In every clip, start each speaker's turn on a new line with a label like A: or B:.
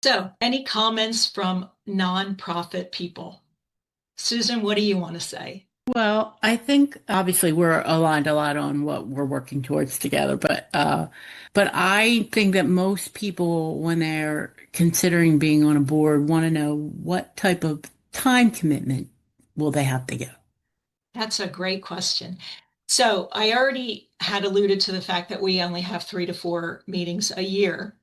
A: So, any comments from nonprofit people? Susan, what do you want to say?
B: Well, I think obviously we're aligned a lot on what we're working towards together, but I think that most people, when they're considering being on a board, want to know what type of time commitment will they have to give.
A: That's a great question. So, I already had alluded to the fact that we only have 3 to 4 meetings a year.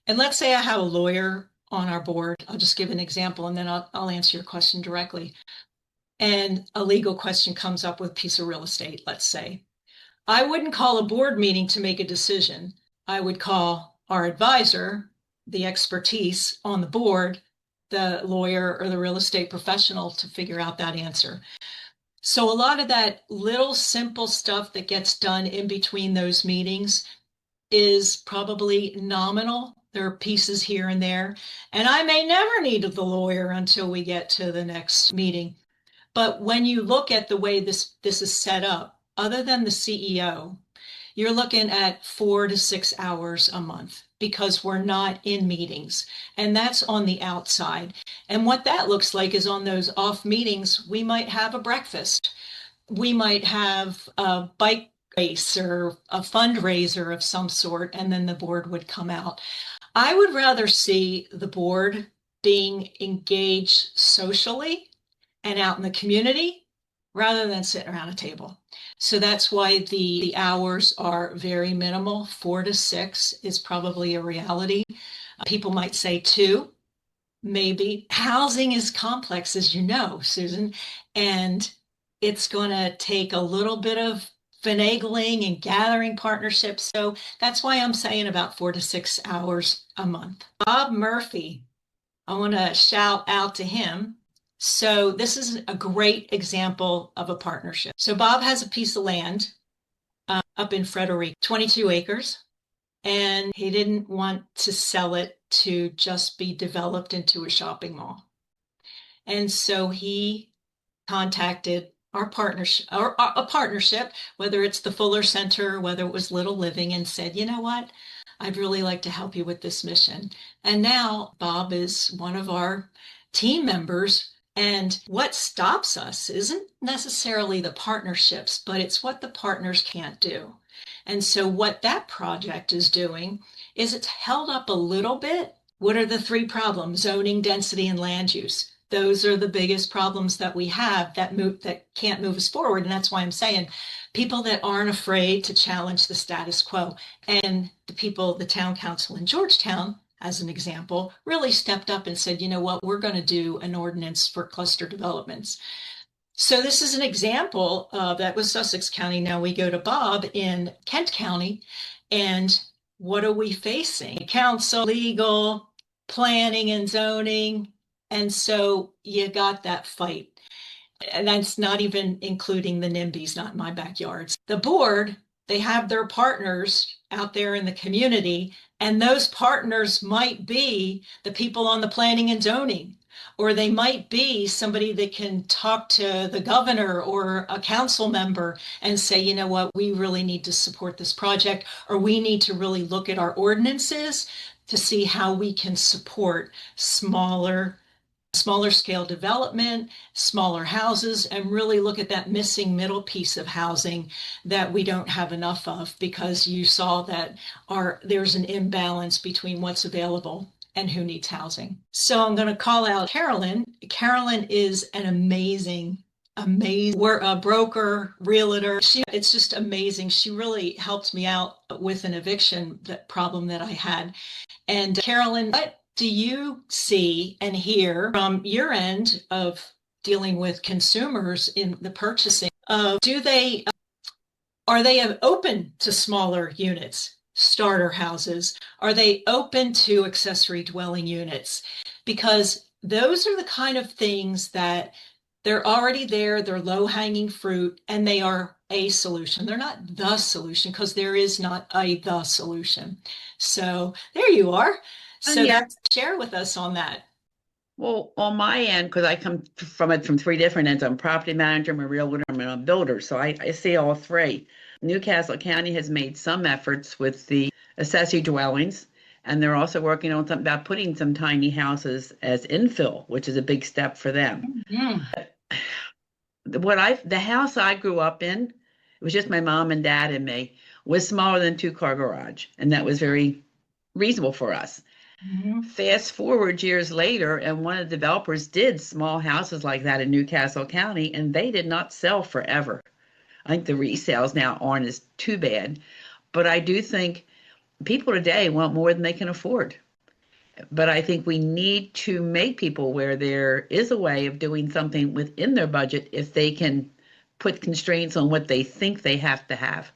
A: And let's say I have a lawyer on our board. I'll just give an example and then I'll answer your question directly. And a legal question comes up with a piece of real estate, let's say. I wouldn't call a board meeting to make a decision. I would call our advisor, the expertise on the board, the lawyer or the real estate professional to figure out that answer. So a lot of that little simple stuff that gets done in between those meetings is probably nominal. There are pieces here and there, and I may never need the lawyer until we get to the next meeting. But when you look at the way this is set up, other than the CEO, you're looking at 4 to 6 hours a month because we're not in meetings. And that's on the outside. And what that looks like is on those off meetings, we might have a breakfast. We might have a bike race or a fundraiser of some sort, and then the board would come out. I would rather see the board being engaged socially and out in the community rather than sitting around a table. So that's why the hours are very minimal. 4 to 6 is probably a reality. People might say two, maybe. Housing is complex, as you know, Susan, and it's going to take a little bit of finagling and gathering partnerships. So that's why I'm saying about 4 to 6 hours a month. Bob Murphy, I want to shout out to him. So this is a great example of a partnership. So Bob has a piece of land up in Frederick, 22 acres, and he didn't want to sell it to just be developed into a shopping mall. And so he contacted our partnership or a partnership, whether it's the Fuller Center, whether it was Little Living, and said, you know what? I'd really like to help you with this mission. And now Bob is one of our team members. And what stops us isn't necessarily the partnerships, but it's what the partners can't do. And so what that project is doing is it's held up a little bit. What are the three problems? Zoning, density, and land use. Those are the biggest problems that we have that can't move us forward. And that's why I'm saying people that aren't afraid to challenge the status quo. And the town council in Georgetown, as an example, really stepped up and said, you know what, we're going to do an ordinance for cluster developments. So this is an example that was Sussex County. Now we go to Bob in Kent County, and what are we facing? Council, legal, planning and zoning. And so you got that fight. And that's not even including the NIMBYs, not in my backyards. The board, they have their partners out there in the community, and those partners might be the people on the planning and zoning, or they might be somebody that can talk to the governor or a council member and say, you know what, we really need to support this project, or we need to really look at our ordinances to see how we can support smaller scale development, smaller houses, and really look at that missing middle piece of housing that we don't have enough of because you saw that there's an imbalance between what's available and who needs housing. So I'm going to call out Carolyn. Carolyn is an amazing, we're a broker, realtor. It's just amazing. She really helped me out with an eviction problem that I had. And Carolyn, what do you see and hear from your end of dealing with consumers in the purchasing of are they open to smaller units, starter houses? Are they open to accessory dwelling units? Because those are the kind of things that they're already there, they're low hanging fruit, and they are a solution. They're not the solution because there is not the solution. So there you are.
B: And
A: So
B: yeah,
A: that's share with us on that.
B: well, on my end, because I come from it from three different ends. I'm a property manager, I'm a realtor, I'm a builder. So I see all three. Newcastle County has made some efforts with the accessory dwellings.
C: And they're also working on something about putting some tiny houses as infill, which is a big step for them.
A: Mm,
C: The house I grew up in, it was just my mom and dad and me, was smaller than two-car garage, and that was very reasonable for us.
A: mhm.
C: Fast forward years later, and one of the developers did small houses like that in Newcastle County, and they did not sell forever. I think the resales now aren't as too bad, but I do think people today want more than they can afford. But I think we need to make people aware there is a way of doing something within their budget if they can put constraints on what they think they have to have.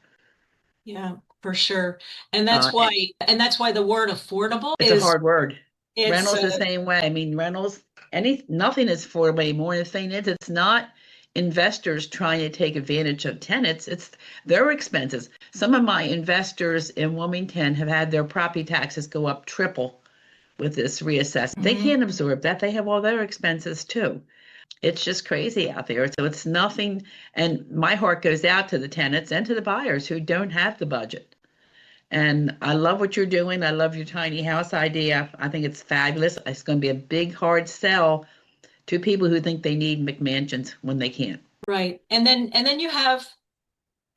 A: Yeah, for sure. And
C: And
A: that's why the word affordable
C: it's a
A: is
C: hard word.
A: it's
C: Rentals the same way. I mean, rentals, nothing is affordable anymore. And the thing is, it's not investors trying to take advantage of tenants, it's their expenses. Some of my investors in Wilmington have had their property taxes go up triple with this reassessment. They
A: Mhm.
C: can't absorb that. They have all their expenses too. It's just crazy out there. So it's nothing. And my heart goes out to the tenants and to the buyers who don't have the budget. And I love what you're doing. I love your tiny house idea. I think it's fabulous. It's going to be a big, hard sell to people who think they need McMansions when they can't.
A: Right. And then you have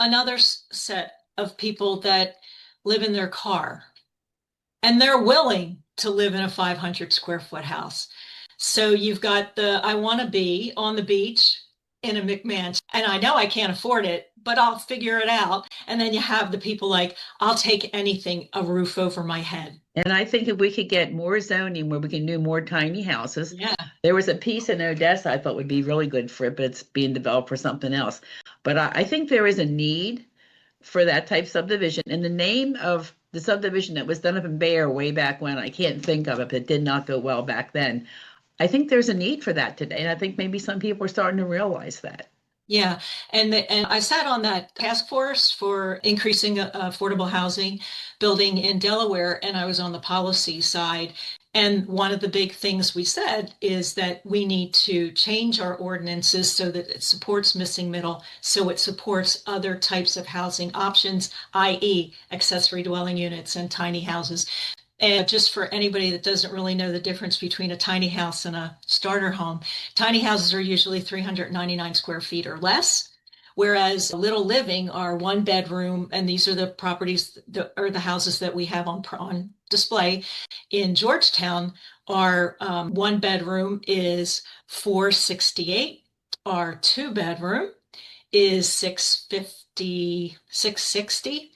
A: another set of people that live in their car and they're willing to live in a 500 square foot house. So you've got the I want to be on the beach in a McMansion, and I know I can't afford it, but I'll figure it out. And then you have the people like, I'll take anything, a roof over my head.
C: And I think if we could get more zoning where we can do more tiny houses,
A: Yeah.
C: there was a piece in Odessa I thought would be really good for it, but it's being developed for something else. But I think there is a need for that type subdivision. And the name of the subdivision that was done up in Bear way back when, I can't think of it, but it did not go well back then. I think there's a need for that today. And I think maybe some people are starting to realize that.
A: Yeah, and I sat on that task force for increasing affordable housing building in Delaware, and I was on the policy side. And one of the big things we said is that we need to change our ordinances so that it supports missing middle, so it supports other types of housing options, i.e., accessory dwelling units and tiny houses. And just for anybody that doesn't really know the difference between a tiny house and a starter home, tiny houses are usually 399 square feet or less, whereas little living are one bedroom, and these are the properties that, or the houses that we have on display in Georgetown. Our one bedroom is 468. Our two bedroom is 650, 660.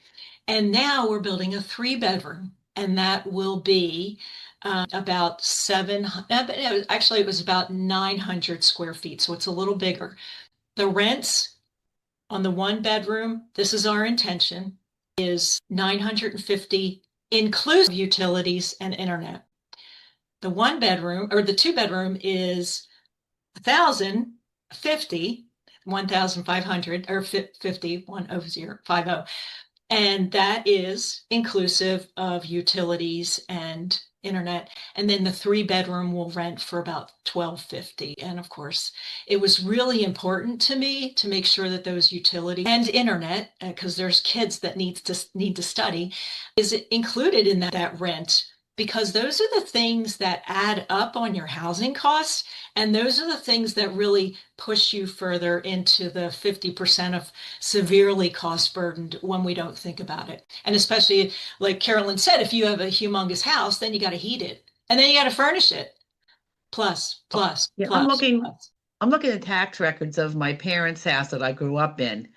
A: And now we're building a three bedroom, and that will be about actually, it was about 900 square feet, so it's a little bigger. The rents on the one bedroom, this is our intention, is 950 inclusive utilities and internet. The one bedroom or the two bedroom is 1,050, 1,500 or 50, 10050. And that is inclusive of utilities and internet. And then the three bedroom will rent for about 1,250. And of course, it was really important to me to make sure that those utilities and internet, because there's kids that need to study, is included in that rent. Because those are the things that add up on your housing costs. And those are the things that really push you further into the 50% of severely cost burdened when we don't think about it. And especially, like Carolyn said, if you have a humongous house, then you got to heat it and then you got to furnish it. Plus, plus,
C: Yeah,
A: plus, plus.
C: I'm looking at tax records of my parents' house that I grew up in,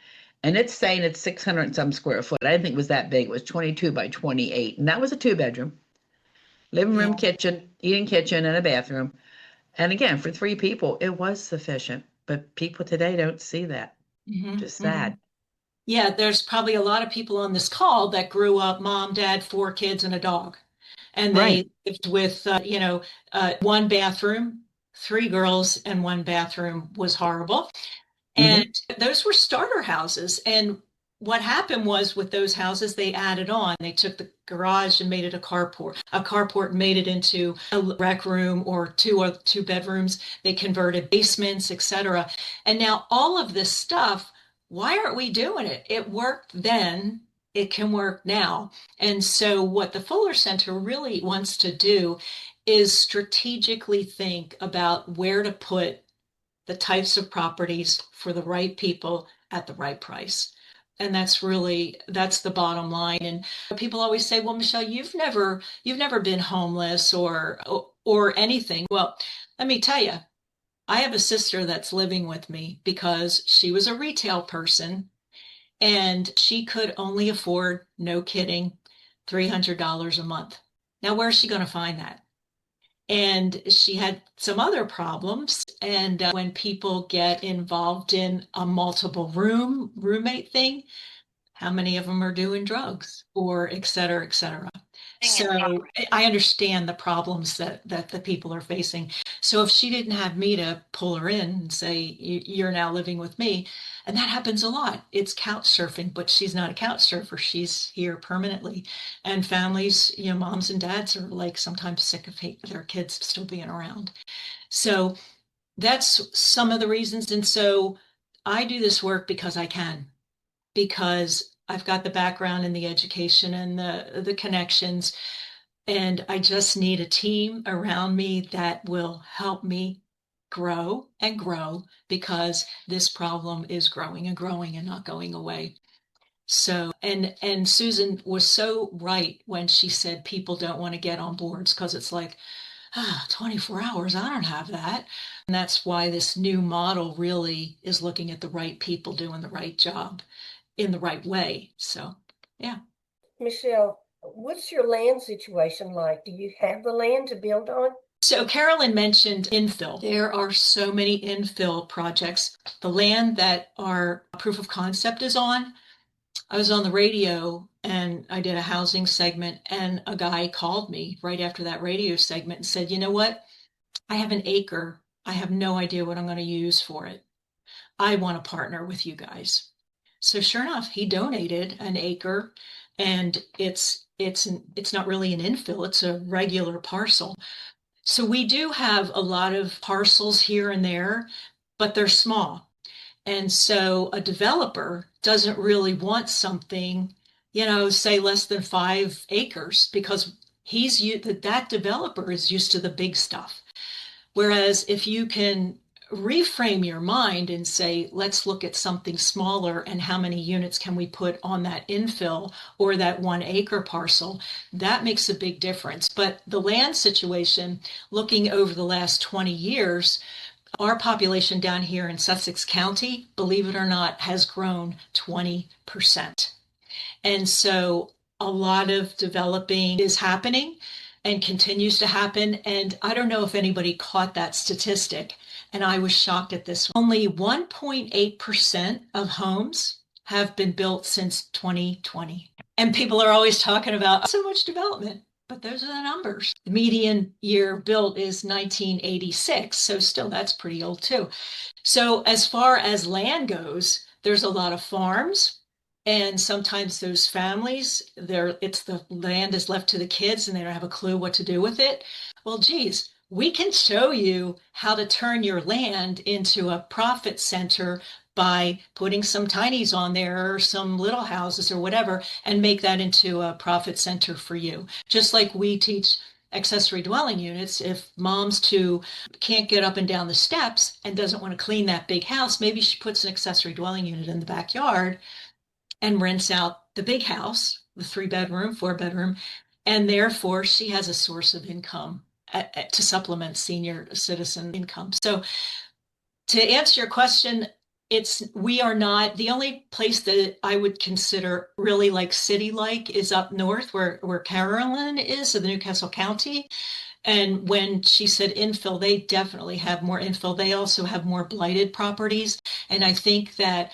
C: and it's saying it's 600 and some square foot. I didn't think it was that big. It was 22 by 28, and that was a two bedroom, living room,
A: Yeah.
C: kitchen, eating kitchen, and a bathroom. And again, for three people, it was sufficient. But people today don't see that.
A: Hmm.
C: Just
A: Hmm.
C: sad.
A: Yeah, there's probably a lot of people on this call that grew up mom, dad, four kids, and a dog. And
C: Right.
A: they lived with, one bathroom, three girls, and one bathroom was horrible. And
C: Hmm.
A: those were starter houses. And what happened was with those houses, they added on. They took the garage and made it a carport. A carport made it into a rec room or two bedrooms. They converted basements, etc. And now all of this stuff, why aren't we doing it? It worked then. it can work now. And so what the Fuller Center really wants to do is strategically think about where to put the types of properties for the right people at the right price. And that's the bottom line. And people always say, well, Michelle, you've never been homeless or anything. Well, let me tell you, I have a sister that's living with me because she was a retail person and she could only afford, no kidding, $300 a month. Now, where's she going to find that? And she had some other problems. And when people get involved in a multiple roommate thing, how many of them are doing drugs or et cetera, et cetera. So I understand the problems that the people are facing. So if she didn't have me to pull her in and say, you're now living with me, and that happens a lot. It's couch surfing, but she's not a couch surfer. She's here permanently. And families, moms and dads are like sometimes sick of their kids still being around. So that's some of the reasons. And so I do this work because I can, because I've got the background and the education and the connections, and I just need a team around me that will help me grow and grow because this problem is growing and growing and not going away. So, and Susan was so right when she said people don't want to get on boards because it's like, 24 hours, I don't have that. And that's why this new model really is looking at the right people doing the right job in the right way. So, yeah.
D: Michelle, what's your land situation like? Do you have the land to build on?
A: So Carolyn mentioned infill. There are so many infill projects. The land that our proof of concept is on, I was on the radio and I did a housing segment, and a guy called me right after that radio segment and said, you know what? I have an acre. I have no idea what I'm going to use for it. I want to partner with you guys. So sure enough, he donated an acre, and it's not really an infill, it's a regular parcel. So we do have a lot of parcels here and there, but they're small. And so a developer doesn't really want something, say less than 5 acres, because that developer is used to the big stuff. Whereas if you can reframe your mind and say, let's look at something smaller and how many units can we put on that infill or that 1 acre parcel, that makes a big difference. But the land situation, looking over the last 20 years, our population down here in Sussex County, believe it or not, has grown 20%. And so a lot of developing is happening and continues to happen. And I don't know if anybody caught that statistic, and I was shocked at this. Only 1.8% of homes have been built since 2020. And people are always talking about so much development, but those are the numbers. The median year built is 1986, so still that's pretty old too. So as far as land goes, there's a lot of farms, and sometimes those families, it's the land is left to the kids and they don't have a clue what to do with it. Well, geez, we can show you how to turn your land into a profit center by putting some tinies on there or some little houses or whatever and make that into a profit center for you. Just like we teach accessory dwelling units, if mom's too can't get up and down the steps and doesn't want to clean that big house, maybe she puts an accessory dwelling unit in the backyard and rents out the big house, the 3 bedroom, 4 bedroom, and therefore she has a source of income to supplement senior citizen income. So to answer your question, we are not the only place that I would consider really like city-like is up north where Carolyn is, so the Newcastle County. And when she said infill, they definitely have more infill. They also have more blighted properties. And I think that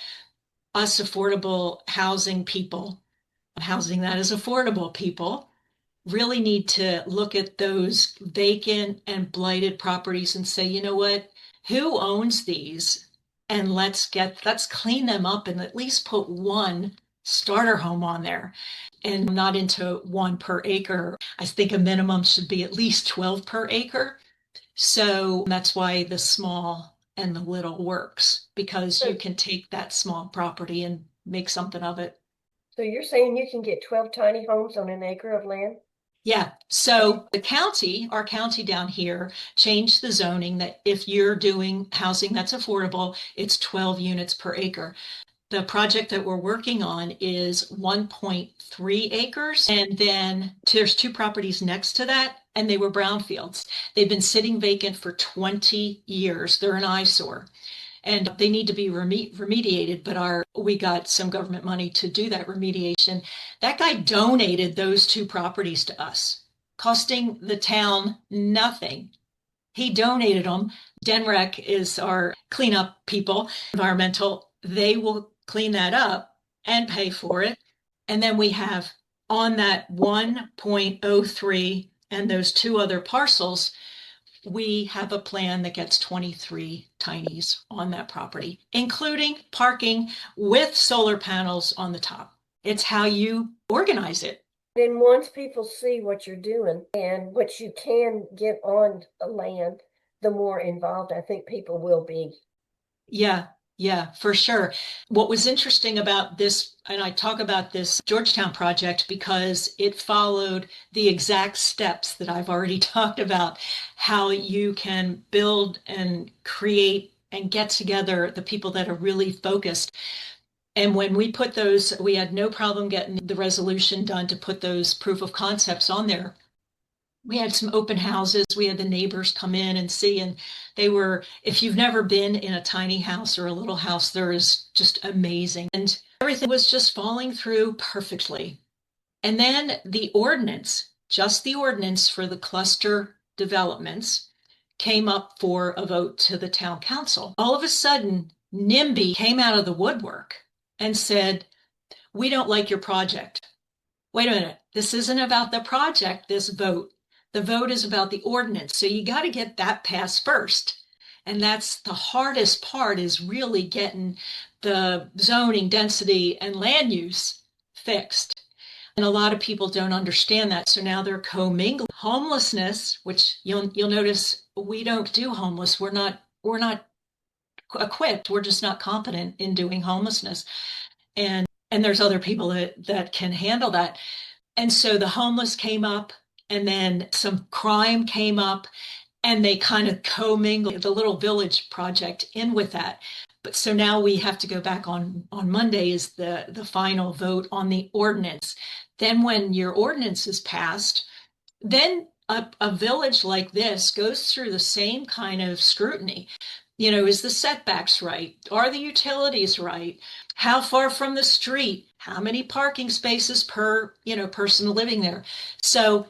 A: us affordable housing people, housing that is affordable people, really need to look at those vacant and blighted properties and say, you know what, who owns these? And let's clean them up and at least put one starter home on there, and not into 1 per acre. I think a minimum should be at least 12 per acre. So that's why the small and the little works, because you can take that small property and make something of it.
D: So you're saying you can get 12 tiny homes on an acre of land?
A: Yeah, so the county, our county down here, changed the zoning that if you're doing housing that's affordable, it's 12 units per acre. The project that we're working on is 1.3 acres. And then there's two properties next to that, and they were brownfields. They've been sitting vacant for 20 years. They're an eyesore and they need to be remediated, but we got some government money to do that remediation. That guy donated those two properties to us, costing the town nothing. He donated them. Denrec is our cleanup people, environmental. They will clean that up and pay for it. And then we have on that 1.03 and those two other parcels, we have a plan that gets 23 tinies on that property, including parking with solar panels on the top. It's how you organize it.
D: Then once people see what you're doing and what you can get on the land, the more involved I think people will be.
A: Yeah, yeah, for sure. What was interesting about this, and I talk about this Georgetown project because it followed the exact steps that I've already talked about, how you can build and create and get together the people that are really focused. And when we put those, we had no problem getting the resolution done to put those proof of concepts on there. We had some open houses. We had the neighbors come in and see, and if you've never been in a tiny house or a little house, there is just amazing. And everything was just falling through perfectly. And then just the ordinance for the cluster developments came up for a vote to the town council. All of a sudden, NIMBY came out of the woodwork and said, "We don't like your project." Wait a minute, this isn't about the project, this vote. The vote is about the ordinance. So you got to get that passed first. And that's the hardest part, is really getting the zoning, density, and land use fixed. And a lot of people don't understand that. So now they're commingling. Homelessness, which you'll notice we don't do homeless. We're not equipped. We're just not competent in doing homelessness. And there's other people that can handle that. And so the homeless came up, and then some crime came up, and they kind of commingled the little village project in with that. But so now we have to go back on Monday is the final vote on the ordinance. Then when your ordinance is passed, then a village like this goes through the same kind of scrutiny. Is the setbacks right? Are the utilities right? How far from the street? How many parking spaces per, person living there? So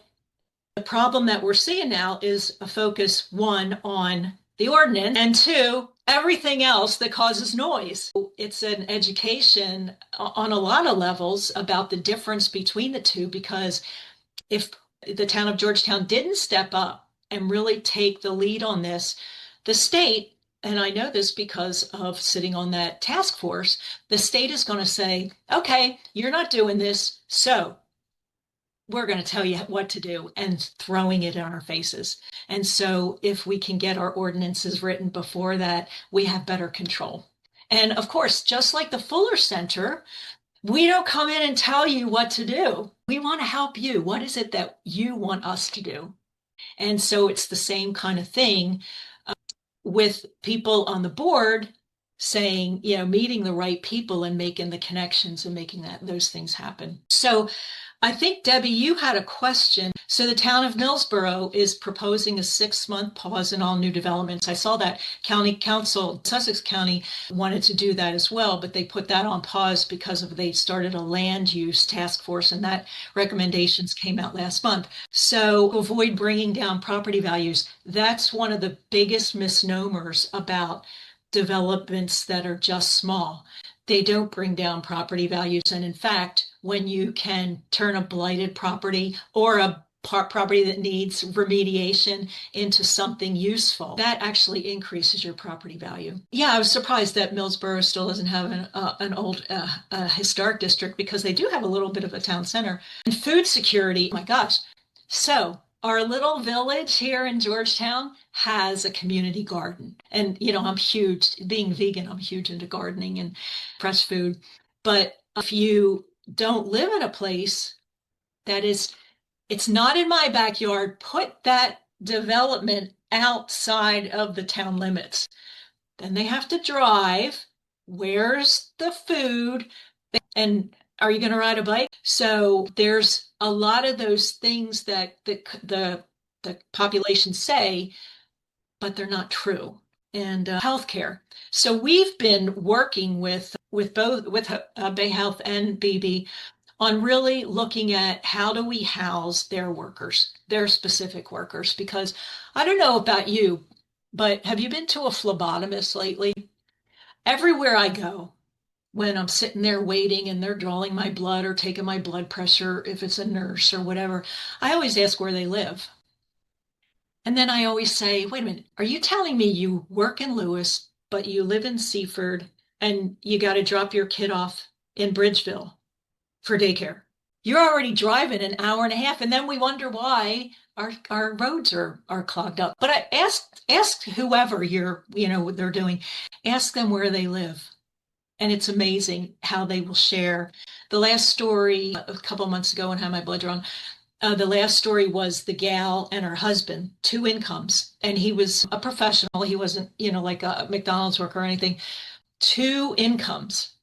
A: the problem that we're seeing now is a focus, one, on the ordinance, and two, everything else that causes noise. It's an education on a lot of levels about the difference between the two, because if the town of Georgetown didn't step up and really take the lead on this, the state, and I know this because of sitting on that task force, the state is going to say, okay, you're not doing this, so we're going to tell you what to do, and throwing it in our faces. And so if we can get our ordinances written before that, we have better control. And of course, just like the Fuller Center, we don't come in and tell you what to do. We want to help you. What is it that you want us to do? And so it's the same kind of thing with people on the board saying, meeting the right people and making the connections and making those things happen. So I think, Debbie, you had a question. So the town of Millsboro is proposing a 6-month pause in all new developments. I saw that county council, Sussex County, wanted to do that as well, but they put that on pause because they started a land use task force, and that recommendations came out last month. So avoid bringing down property values. That's one of the biggest misnomers about developments that are just small. They don't bring down property values. And in fact, when you can turn a blighted property or a property that needs remediation into something useful, that actually increases your property value. Yeah, I was surprised that Millsboro still doesn't have an old historic district, because they do have a little bit of a town center. And food security, oh my gosh. So our little village here in Georgetown has a community garden. And, I'm huge, being vegan, I'm huge into gardening and fresh food. But if you don't live in a place that is, it's not in my backyard. Put that development outside of the town limits. Then they have to drive. Where's the food? And are you going to ride a bike? So there's a lot of those things that the population say, but they're not true. And healthcare. So we've been working with both with Bay Health and BB on really looking at how do we house their workers, their specific workers, because I don't know about you, but have you been to a phlebotomist lately? Everywhere I go, when I'm sitting there waiting and they're drawing my blood or taking my blood pressure, if it's a nurse or whatever, I always ask where they live. And then I always say, wait a minute, are you telling me you work in Lewis, but you live in Seaford and you got to drop your kid off in Bridgeville for daycare? You're already driving an hour and a half, and then we wonder why our roads are clogged up. But I ask whoever they're doing, ask them where they live. And it's amazing how they will share. The last story a couple of months ago when I had my blood drawn, the last story was the gal and her husband, two incomes, and he was a professional. He wasn't, like a McDonald's worker or anything. Two incomes,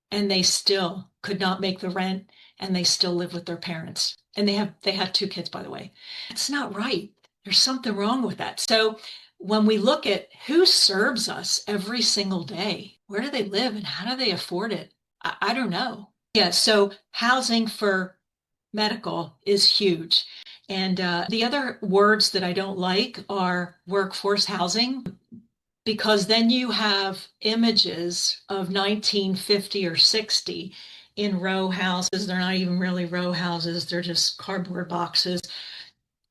A: and they still could not make the rent, and they still live with their parents. And they had two kids, by the way. It's not right. There's something wrong with that. So when we look at who serves us every single day, where do they live and how do they afford it? I don't know. Yeah, so housing for medical is huge. And the other words that I don't like are workforce housing, because then you have images of 1950 or 60 in row houses. They're not even really row houses, they're just cardboard boxes.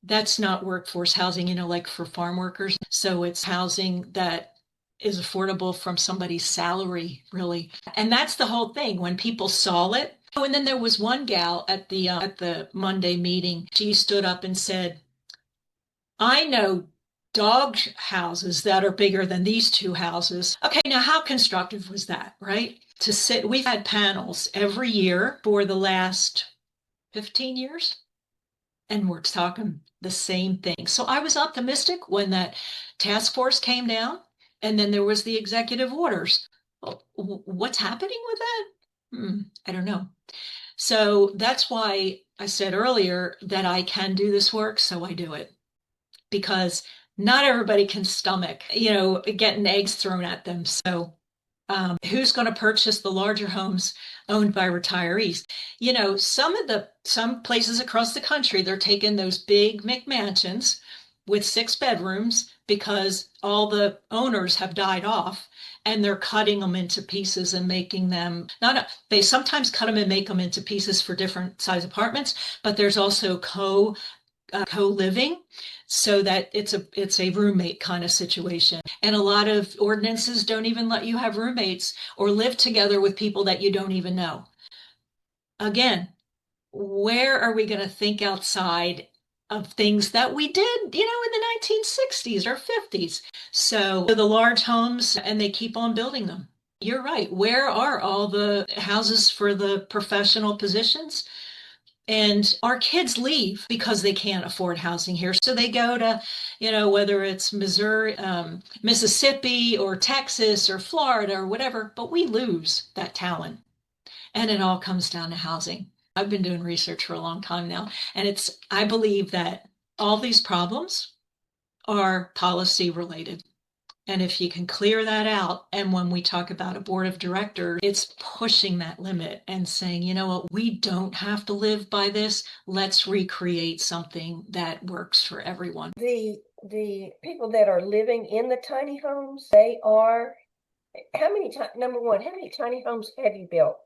A: That's not workforce housing, like for farm workers. So it's housing that is affordable from somebody's salary, really. And that's the whole thing. When people saw it. Oh, and then there was one gal at the Monday meeting. She stood up and said, I know dog houses that are bigger than these two houses. Okay, now how constructive was that, right? To sit, we've had panels every year for the last 15 years, and we're talking the same thing. So I was optimistic when that task force came down, and then there was the executive orders. Well, what's happening with that? I don't know. So that's why I said earlier that I can do this work, so I do it. Because not everybody can stomach, getting eggs thrown at them. So who's going to purchase the larger homes owned by retirees? Some places across the country, they're taking those big McMansions with 6 bedrooms because all the owners have died off, and they're cutting them into pieces and making them they sometimes cut them and make them into pieces for different size apartments, but there's also co-living, so that it's a roommate kind of situation. And a lot of ordinances don't even let you have roommates or live together with people that you don't even know. Again, where are we going to think outside of things that we did, in the 1960s or 50s? So the large homes, and they keep on building them. You're right. Where are all the houses for the professional positions? And our kids leave because they can't afford housing here. So they go to, whether it's Missouri, Mississippi or Texas or Florida or whatever, but we lose that talent. And it all comes down to housing. I've been doing research for a long time now, and I believe that all these problems are policy related. And if you can clear that out, and when we talk about a board of directors, it's pushing that limit and saying, you know what, we don't have to live by this. Let's recreate something that works for everyone.
D: The people that are living in the tiny homes, number one, how many tiny homes have you built?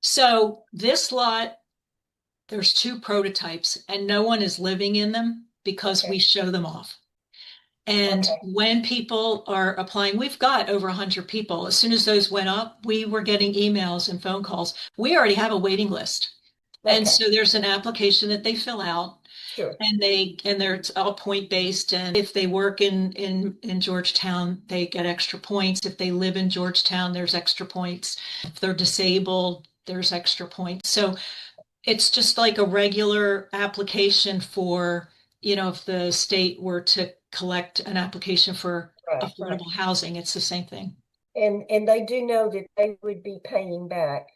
A: So this lot, there's 2 prototypes, and no one is living in them because we show them off. And when people are applying, we've got over 100 people. As soon as those went up, we were getting emails and phone calls. We already have a waiting list. And so there's an application that they fill out.
D: Sure.
A: And it's all point based. And if they work in Georgetown, they get extra points. If they live in Georgetown, there's extra points. If they're disabled, there's extra points. So it's just like a regular application for, if the state were to collect an application for
D: Right, right.
A: affordable housing, it's the same thing.
D: And they do know that they would be paying back,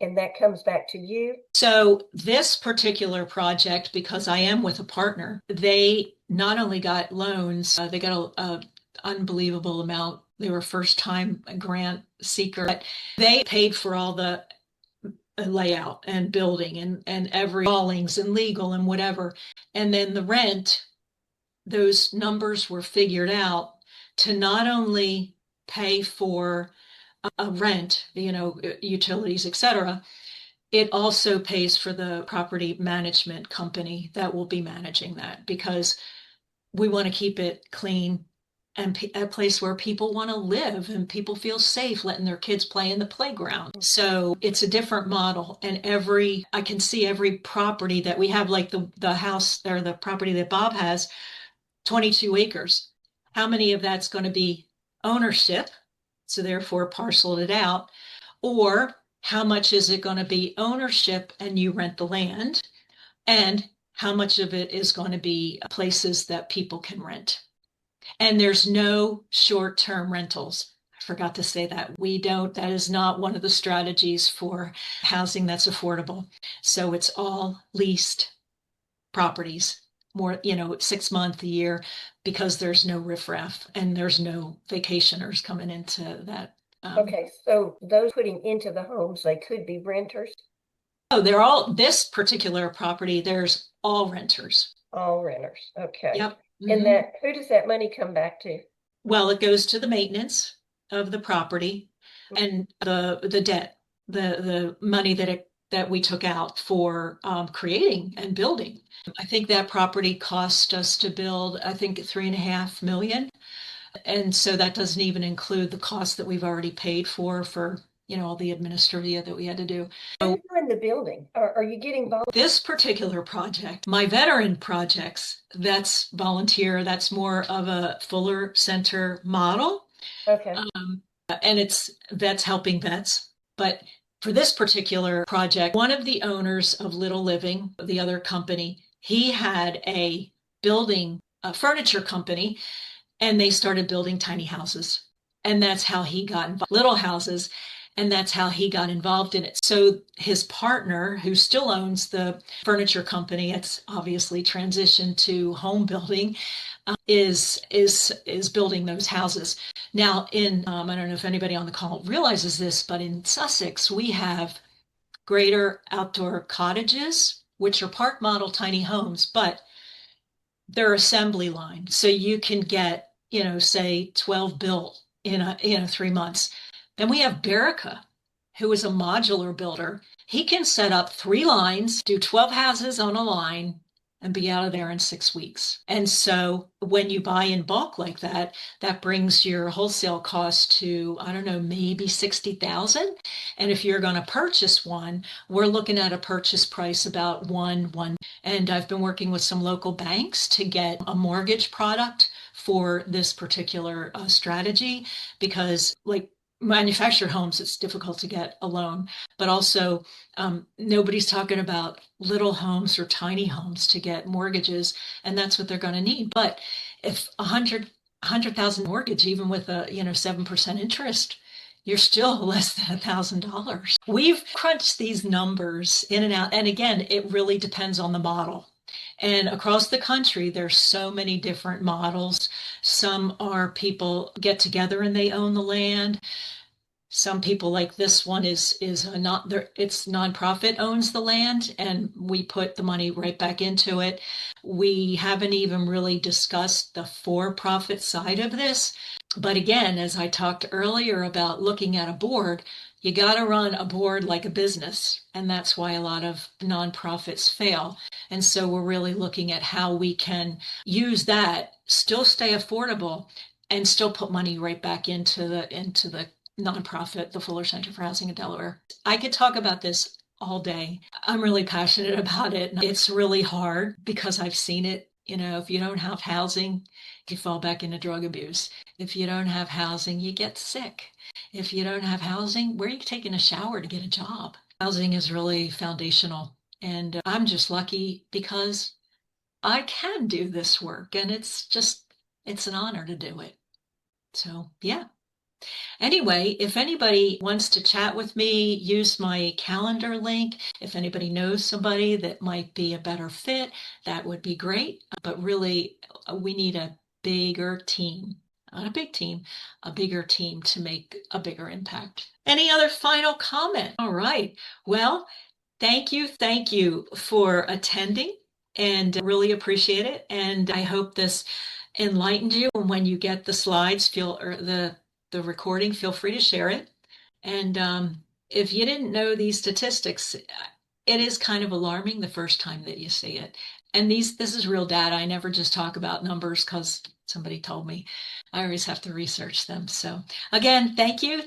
D: and that comes back to you?
A: So this particular project, because I am with a partner, they not only got loans, they got a unbelievable amount. They were first time grant seeker, but they paid for all the layout and building and every drawings and legal and whatever. And then the rent, those numbers were figured out to not only pay for a rent, utilities, etc. It also pays for the property management company that will be managing that, because we want to keep it clean and a place where people want to live and people feel safe letting their kids play in the playground. So it's a different model. And I can see every property that we have, like the house or the property that Bob has, 22 acres. How many of that's going to be ownership? So therefore parceled it out. Or how much is it going to be ownership and you rent the land? And how much of it is going to be places that people can rent? And there's no short-term rentals. I forgot to say that. That is not one of the strategies for housing that's affordable. So it's all leased properties, more, 6 months, a year, because there's no riffraff and there's no vacationers coming into that.
D: Okay, so those putting into the homes, they could be renters,
A: This particular property, there's all renters.
D: all renters. Okay.
A: Yep.
D: And
A: Mhm.
D: who does that money come back to?
A: Well, it goes to the maintenance of the property and the debt, the money that we took out for creating and building. I think that property cost us to build, I think, 3.5 million. And so that doesn't even include the cost that we've already paid for, all the administrivia that we had to do.
D: Who's doing the building? Are you getting volunteers?
A: This particular project, my veteran projects, that's volunteer, that's more of a Fuller Center model.
D: Okay.
A: And it's vets helping vets. But for this particular project, one of the owners of Little Living, the other company, he had a furniture company, and they started building tiny houses. And that's how he got involved, little houses, and that's how he got involved in it. So his partner, who still owns the furniture company, it's obviously transitioned to home building, is building those houses. Now, I don't know if anybody on the call realizes this, but in Sussex, we have greater outdoor cottages, which are park model tiny homes, but they're assembly line. So you can get, say 12 built in 3 months. Then we have Berica, who is a modular builder. He can set up 3 lines, do 12 houses on a line, and be out of there in 6 weeks. And so when you buy in bulk like that, that brings your wholesale cost to, I don't know, maybe 60,000. And if you're going to purchase one, we're looking at a purchase price about one. And I've been working with some local banks to get a mortgage product for this particular strategy, because like manufactured homes, it's difficult to get a loan, but also nobody's talking about little homes or tiny homes to get mortgages, and that's what they're going to need. But if 100,000 mortgage, even with a 7% interest, you're still less than $1,000. We've crunched these numbers in and out, and again, it really depends on the model. And across the country, there's so many different models. Some are people get together and they own the land. Some people, like this one, is not there. It's nonprofit owns the land, and we put the money right back into it. We haven't even really discussed the for-profit side of this. But again, as I talked earlier about looking at a board, you got to run a board like a business. And that's why a lot of nonprofits fail. And so we're really looking at how we can use that, still stay affordable, and still put money right back into the nonprofit, the Fuller Center for Housing in Delaware. I could talk about this all day. I'm really passionate about it. It's really hard because I've seen it. If you don't have housing, you fall back into drug abuse. If you don't have housing, you get sick. If you don't have housing, where are you taking a shower to get a job? Housing is really foundational. And I'm just lucky because I can do this work and it's an honor to do it. So, yeah. Anyway, if anybody wants to chat with me, use my calendar link. If anybody knows somebody that might be a better fit, that would be great. But really, we need a bigger team. Not a big team, a bigger team to make a bigger impact. Any other final comment? All right. Well, thank you for attending and really appreciate it. And I hope this enlightened you. And when you get the slides, or the recording, feel free to share it. And if you didn't know these statistics, it is kind of alarming the first time that you see it. And this is real data. I never just talk about numbers because somebody told me. I always have to research them. So again, thank you.